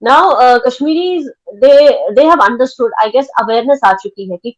Now Kashmiris they have understood, I guess awareness आ चुकी है कि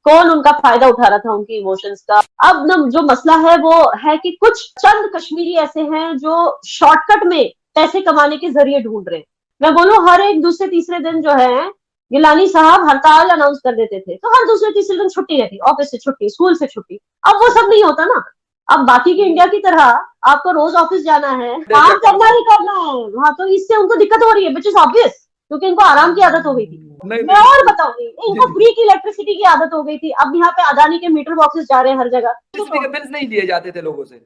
कौन उनका फायदा उठा रहा था उनकी इमोशंस का। अब न जो मसला है वो है कि कुछ चंद कश्मीरी ऐसे हैं जो शॉर्टकट में पैसे कमाने के जरिए ढूंढ रहे हैं। मैं बोलूं हर एक दूसरे तीसरे दिन जो है गिलानी साहब हड़ताल अनाउंस कर देते थे, तो हर दूसरे तीसरे दिन छुट्टी रहती, ऑफिस से छुट्टी, स्कूल से छुट्टी। अब वो सब नहीं होता ना। अब बाकी के इंडिया की तरह आपको रोज ऑफिस जाना है, काम करना ही करना है वहां, तो इससे उनको दिक्कत हो रही है, विच इज ऑब्वियस, क्योंकि इनको आराम की आदत हो गई थी। नहीं मैं नहीं। और बताऊंगी, इनको फ्री की इलेक्ट्रिसिटी की आदत हो गई थी, अब यहाँ पे अदानी के मीटर बॉक्सेस जा रहे हैं हर जगह। बिजली के बिल्स नहीं दिए जाते थे लोगों से।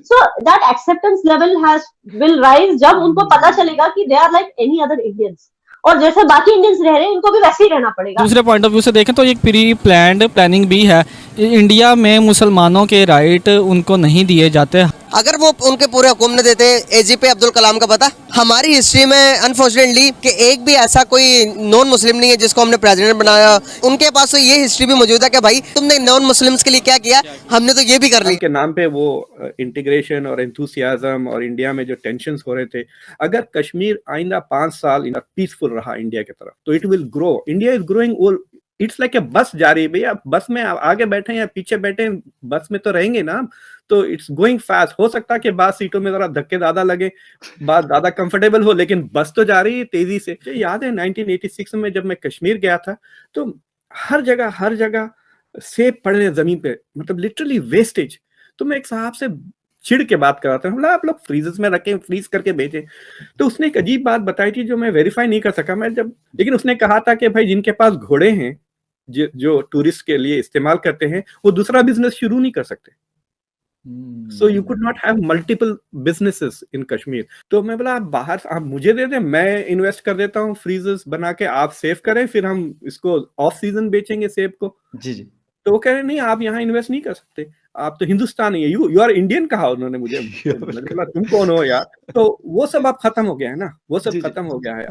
So that acceptance level has will rise जब उनको पता चलेगा कि they are like any other Indians, और जैसे बाकी इंडियंस रह रहे हैं इनको भी वैसे ही रहना पड़ेगा। दूसरे पॉइंट ऑफ व्यू से देखें तो एक प्री प्लान्ड प्लानिंग भी है। इंडिया में मुसलमानों के राइट उनको नहीं दिए जाते। अगर वो उनके पूरे हुक्म न देते, एजीपी अब्दुल कलाम का पता हमारी हिस्ट्री में अनफॉर्चुनेटली कि एक भी ऐसा कोई नॉन मुस्लिम नहीं है जिसको हमने प्रेसिडेंट बनाया। उनके पास तो ये हिस्ट्री भी मौजूद है कि भाई तुमने नॉन मुस्लिम्स के लिए क्या किया, हमने तो ये भी कर ली। के नाम पे वो इंटीग्रेशन और एंथुसियाज्म और इंडिया में जो टेंशन्स हो रहे थे, अगर कश्मीर आइंदा 5 साल पीसफुल रहा इंडिया की तरफ, तो it will grow. India is growing, it's like a बस जा रही है भैया। बस में आगे बैठे या पीछे बैठे, बस में तो रहेंगे ना। तो इट्स गोइंग फास्ट। हो सकता है कि बाद सीटों में जरा धक्के ज्यादा लगे, बाद ज्यादा कंफर्टेबल हो, लेकिन बस तो जा रही है तेजी से। मुझे याद है 1986 में जब मैं कश्मीर गया था, तो हर जगह सेब पड़े हैं जमीन पे, मतलब लिटरली वेस्टेज। तो मैं एक साहब से चिढ़ के बात कर रहा था, बोला आप लोग फ्रीजर्स में रखें, फ्रीज करके बेचें। तो उसने एक अजीब बात बताई थी जो मैं वेरीफाई नहीं कर सका मैं जब, लेकिन उसने कहा था कि भाई जिनके पास घोड़े हैं, जो टूरिस्ट के लिए इस्तेमाल करते हैं, वो दूसरा बिजनेस शुरू नहीं कर सकते। So you could not have multiple businesses इन कश्मीर। तो मैं बोला आप बाहर, आप मुझे दे दें, मैं इन्वेस्ट कर देता हूँ फ्रीजर्स बना के, आप सेव करें, फिर हम इसको ऑफ सीजन बेचेंगे सेब को। जी जी। तो वो कह रहे नहीं, आप यहाँ इन्वेस्ट नहीं कर सकते, आप तो हिंदुस्तानी है, यू आर इंडियन कहा उन्होंने मुझे। मैंने बोला तुम कौन हो यार। तो वो सब अब खत्म हो गया है ना, वो सब खत्म हो गया है।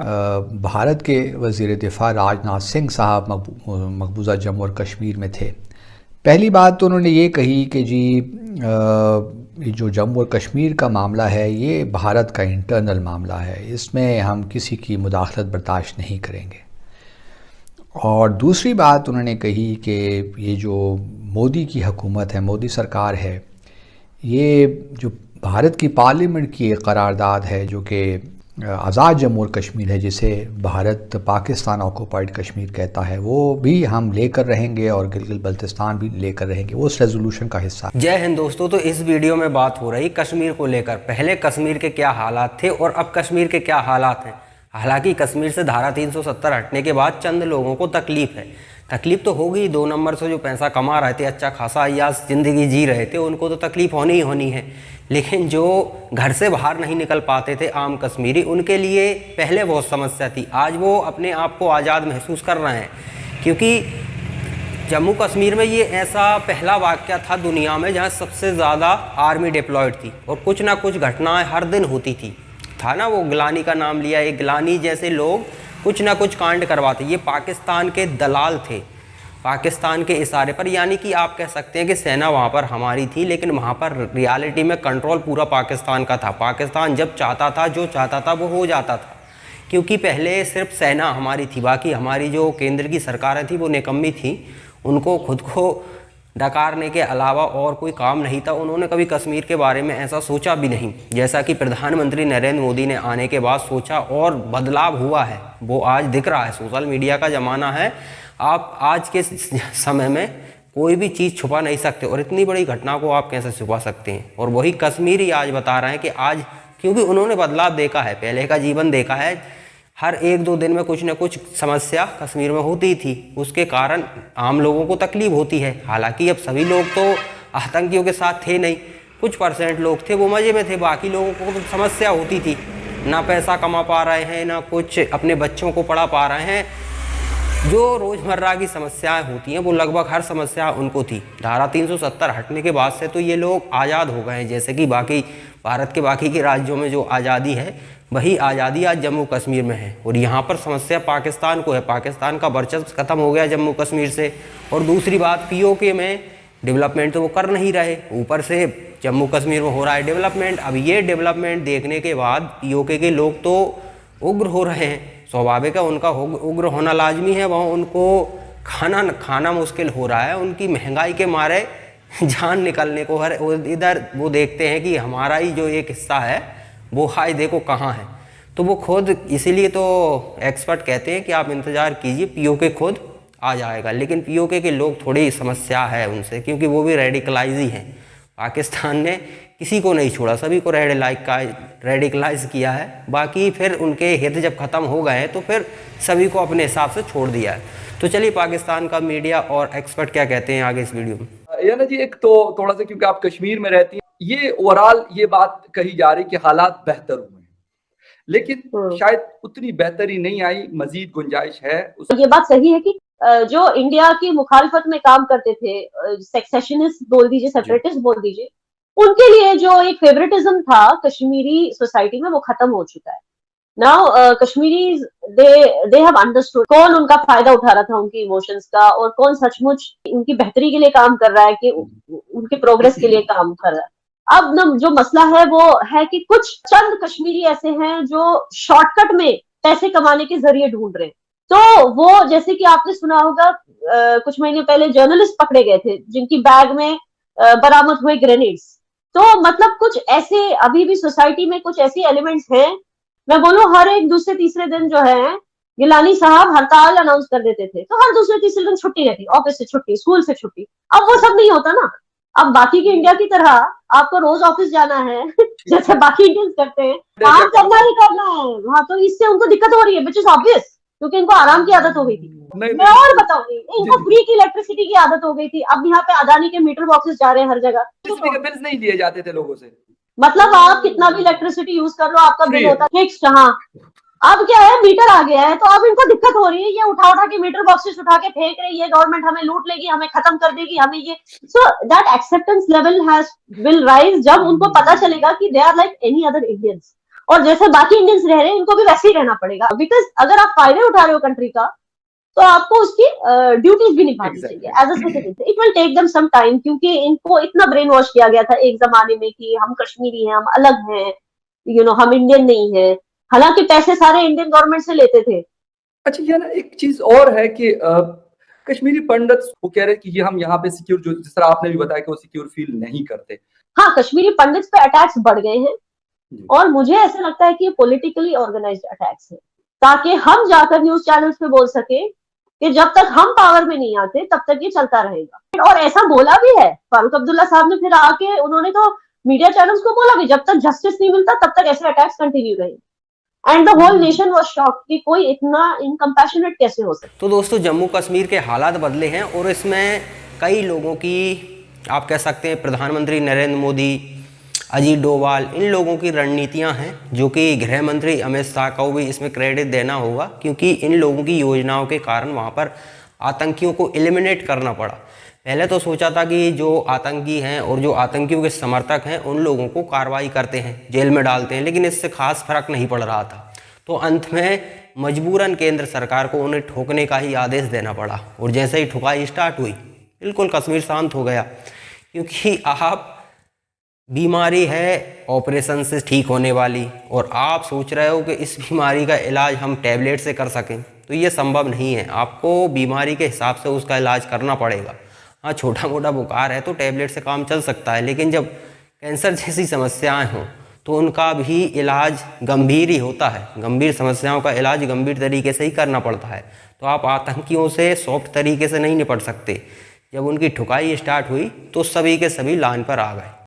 भारत के वज़ीर दिफ़ा राजनाथ सिंह साहब मकबूजा जम्मू और कश्मीर में थे। पहली बात तो उन्होंने ये कही कि जी जो जम्मू और कश्मीर का मामला है ये भारत का इंटरनल मामला है, इसमें हम किसी की मुदाखलत बर्दाश्त नहीं करेंगे। और दूसरी बात उन्होंने कही कि ये जो मोदी की हुकूमत है, मोदी सरकार है, ये जो भारत की पार्लियामेंट की एक करारदाद है जो कि आज़ाद जम्मू और कश्मीर है, जिसे भारत पाकिस्तान ऑक्युपाइड कश्मीर कहता है, वो भी हम लेकर रहेंगे और गिलगित बल्तिस्तान भी लेकर रहेंगे, वो उस रेजोल्यूशन का हिस्सा। जय हिंद दोस्तों। तो इस वीडियो में बात हो रही कश्मीर को लेकर। पहले कश्मीर के क्या हालात थे और अब कश्मीर के क्या हालात हैं। हालांकि कश्मीर से धारा 370 हटने के बाद चंद लोगों को तकलीफ है। तकलीफ तो होगी, 2 नंबर से जो पैसा कमा रहे थे, अच्छा खासा अय्याश ज़िंदगी जी रहे थे, उनको तो तकलीफ होनी ही होनी है। लेकिन जो घर से बाहर नहीं निकल पाते थे आम कश्मीरी, उनके लिए पहले बहुत समस्या थी। आज वो अपने आप को आज़ाद महसूस कर रहे हैं, क्योंकि जम्मू कश्मीर में ये ऐसा पहला वाक़या था दुनिया में जहाँ सबसे ज़्यादा आर्मी डिप्लॉयड थी और कुछ ना कुछ घटनाएं हर दिन होती थी। था ना, वो गिलानी का नाम लिया, एक गिलानी जैसे लोग कुछ ना कुछ कांड करवाते। ये पाकिस्तान के दलाल थे, पाकिस्तान के इशारे पर। यानी कि आप कह सकते हैं कि सेना वहाँ पर हमारी थी, लेकिन वहाँ पर रियलिटी में कंट्रोल पूरा पाकिस्तान का था। पाकिस्तान जब चाहता था, जो चाहता था वो हो जाता था, क्योंकि पहले सिर्फ सेना हमारी थी, बाकी हमारी जो केंद्र की सरकारें थी वो निकम्मी थी। उनको खुद को डकारने के अलावा और कोई काम नहीं था। उन्होंने कभी कश्मीर के बारे में ऐसा सोचा भी नहीं, जैसा कि प्रधानमंत्री नरेंद्र मोदी ने आने के बाद सोचा और बदलाव हुआ है, वो आज दिख रहा है। सोशल मीडिया का ज़माना है, आप आज के समय में कोई भी चीज़ छुपा नहीं सकते, और इतनी बड़ी घटना को आप कैसे छुपा सकते हैं। और वही कश्मीरी आज बता रहे हैं कि आज, क्योंकि उन्होंने बदलाव देखा है, पहले का जीवन देखा है, हर 1-2 दिन में कुछ न कुछ समस्या कश्मीर में होती थी, उसके कारण आम लोगों को तकलीफ होती है। हालांकि अब सभी लोग तो आतंकियों के साथ थे नहीं, कुछ % लोग थे वो मज़े में थे, बाकी लोगों को तो समस्या होती थी, ना पैसा कमा पा रहे हैं, ना कुछ अपने बच्चों को पढ़ा पा रहे हैं। जो रोज़मर्रा की समस्याएं होती हैं वो लगभग हर समस्या उनको थी। धारा 370 हटने के बाद से तो ये लोग आज़ाद हो गए हैं, जैसे कि बाकी भारत के बाकी के राज्यों में जो आज़ादी है, वही आज़ादी आज जम्मू कश्मीर में है। और यहाँ पर समस्या पाकिस्तान को है, पाकिस्तान का वर्चस्व खत्म हो गया जम्मू कश्मीर से। और दूसरी बात, POK में डेवलपमेंट तो वो कर नहीं रहे, ऊपर से जम्मू कश्मीर में हो रहा है डेवलपमेंट। अब ये डेवलपमेंट देखने के बाद POK के लोग तो उग्र हो रहे हैं। स्वाभाविक है, उनका उग्र होना लाजमी है। वहाँ उनको खाना मुश्किल हो रहा है, उनकी महंगाई के मारे जान निकलने को हर इधर वो देखते हैं कि हमारा ही जो एक हिस्सा है वो हाय देखो कहाँ है। तो वो खुद इसीलिए तो एक्सपर्ट कहते हैं कि आप इंतज़ार कीजिए, पीओके खुद आ जाएगा। लेकिन पीओके के लोग थोड़ी समस्या है उनसे, क्योंकि वो भी रेडिकलाइज ही हैं। पाकिस्तान ने किसी को नहीं छोड़ा, सभी को रेडिकलाइज किया है। बाकी फिर उनके हित जब ख़त्म हो गए हैं तो फिर सभी को अपने हिसाब से छोड़ दिया है। तो चलिए पाकिस्तान का मीडिया और एक्सपर्ट क्या कहते हैं आगे इस वीडियो में। याना जी, एक तो थोड़ा सा क्योंकि आप कश्मीर में रहती हैं, ये ओवरऑल ये बात कही जा रही कि हालात बेहतर हुए हैं, लेकिन शायद उतनी बेहतरी नहीं आई, मजीद गुंजाइश है। ये बात सही है कि जो इंडिया की मुखालफत में काम करते थे, सेक्सेशनिस्ट बोल दीजिए, सेपरेटिस्ट बोल दीजिए, उनके लिए जो एक फेवरेटिज्म था कश्मीरी सोसाइटी में वो खत्म हो चुका है। Now Kashmiris they have understood कौन उनका फायदा उठा रहा था उनके इमोशंस का, और कौन सचमुच उनकी बेहतरी के लिए काम कर रहा है, कि उनके प्रोग्रेस के लिए काम कर रहा है। अब न जो मसला है वो है कि कुछ चंद कश्मीरी ऐसे हैं जो शॉर्टकट में पैसे कमाने के जरिए ढूंढ रहे हैं। तो वो, जैसे कि आपने सुना होगा, कुछ महीने पहले जर्नलिस्ट पकड़े गए थे जिनकी बैग में बरामद हुए ग्रेनेड्स। तो मतलब कुछ ऐसे अभी भी सोसाइटी में कुछ ऐसे एलिमेंट्स हैं, मैं बोलूं हर एक दूसरे तीसरे दिन जो है गिलानी साहब हड़ताल अनाउंस कर देते थे, तो हर दूसरे तीसरे दिन छुट्टी रहती, ऑफिस से छुट्टी, स्कूल से छुट्टी। अब वो सब नहीं होता ना। अब बाकी की इंडिया की तरह आपको रोज ऑफिस जाना है जैसे बाकी इंडियंस करते हैं, काम करना ही करना है वहां। तो इससे उनको दिक्कत हो रही है, विच इज ऑब्वियस, क्योंकि इनको आराम की आदत हो गई थी। मैं और बताऊंगी, इनको फ्री की इलेक्ट्रिसिटी की आदत हो गई थी। अब यहाँ पे अदानी के मीटर बॉक्सेस जा रहे हैं हर जगह, बिजली के बिल्स नहीं दिए जाते थे लोगों से। मतलब आप कितना भी इलेक्ट्रिसिटी यूज कर लो, आपका बिल होता है फिक्स्ड। हाँ, अब क्या है, मीटर आ गया है, तो अब इनको दिक्कत हो रही है। ये उठा उठा के मीटर बॉक्सेस उठा के फेंक रही है, गवर्नमेंट हमें लूट लेगी, हमें खत्म कर देगी, हमें ये। So that acceptance level will rise जब उनको पता चलेगा कि they are like any other Indians, और जैसे बाकी इंडियंस रह रहे हैं इनको भी वैसे ही रहना पड़ेगा। बिकॉज अगर आप फायदे उठा रहे हो कंट्री का, तो आपको उसकी ड्यूटीज भी निभानी चाहिए as a citizen. It will take them some time, क्योंकि इनको इतना ब्रेन वॉश किया गया था एक जमाने में कि हम कश्मीरी हैं, हम अलग हैं, हम इंडियन नहीं है। हालांकि पैसे सारे इंडियन गवर्नमेंट से लेते थे। अच्छा, ये ना एक चीज और है कि कश्मीरी पंडित वो कह रहे हैं कि ये हम यहाँ पे सिक्योर, जो जिस तरह आपने भी बताया कि वो सिक्योर फील नहीं करते। हाँ, कश्मीरी पंडित्स पे अटैक्स बढ़ गए हैं, और मुझे ऐसा लगता है कि ये पॉलिटिकली ऑर्गेनाइज्ड अटैक्स है, ताकि हम जाकर न्यूज चैनल्स पे बोल सके कि जब तक हम पावर में नहीं आते तब तक ये चलता रहेगा। और ऐसा बोला भी है फारूक अब्दुल्ला साहब ने, फिर आके उन्होंने तो मीडिया चैनल्स को बोला कि जब तक जस्टिस नहीं मिलता तब तक ऐसे अटैक्स कंटिन्यू रहेंगे। And the whole nation was shocked कि कोई इतना इनकम्पैशनेट कैसे हो सकता। तो दोस्तों, जम्मू कश्मीर के हालात बदले हैं, और इसमें कई लोगों की, आप कह सकते हैं प्रधानमंत्री नरेंद्र मोदी, अजीत डोभाल, इन लोगों की रणनीतियां हैं, जो कि गृह मंत्री अमित शाह को भी इसमें क्रेडिट देना होगा, क्योंकि इन लोगों की योजनाओं के कारण वहां पर आतंकियों को एलिमिनेट करना पड़ा। पहले तो सोचा था कि जो आतंकी हैं और जो आतंकियों के समर्थक हैं उन लोगों को कार्रवाई करते हैं, जेल में डालते हैं, लेकिन इससे खास फर्क नहीं पड़ रहा था। तो अंत में मजबूरन केंद्र सरकार को उन्हें ठोकने का ही आदेश देना पड़ा, और जैसे ही ठुकाई स्टार्ट हुई बिल्कुल कश्मीर शांत हो गया। क्योंकि आप बीमारी है ऑपरेशन से ठीक होने वाली, और आप सोच रहे हो कि इस बीमारी का इलाज हम टैबलेट से कर सकें, तो ये संभव नहीं है। आपको बीमारी के हिसाब से उसका इलाज करना पड़ेगा। हाँ, छोटा मोटा बुखार है तो टैबलेट से काम चल सकता है, लेकिन जब कैंसर जैसी समस्याएं हों तो उनका भी इलाज गंभीर ही होता है। गंभीर समस्याओं का इलाज गंभीर तरीके से ही करना पड़ता है। तो आप आतंकियों से सॉफ्ट तरीके से नहीं निपट सकते। जब उनकी ठुकाई स्टार्ट हुई तो सभी के सभी लाइन पर आ गए।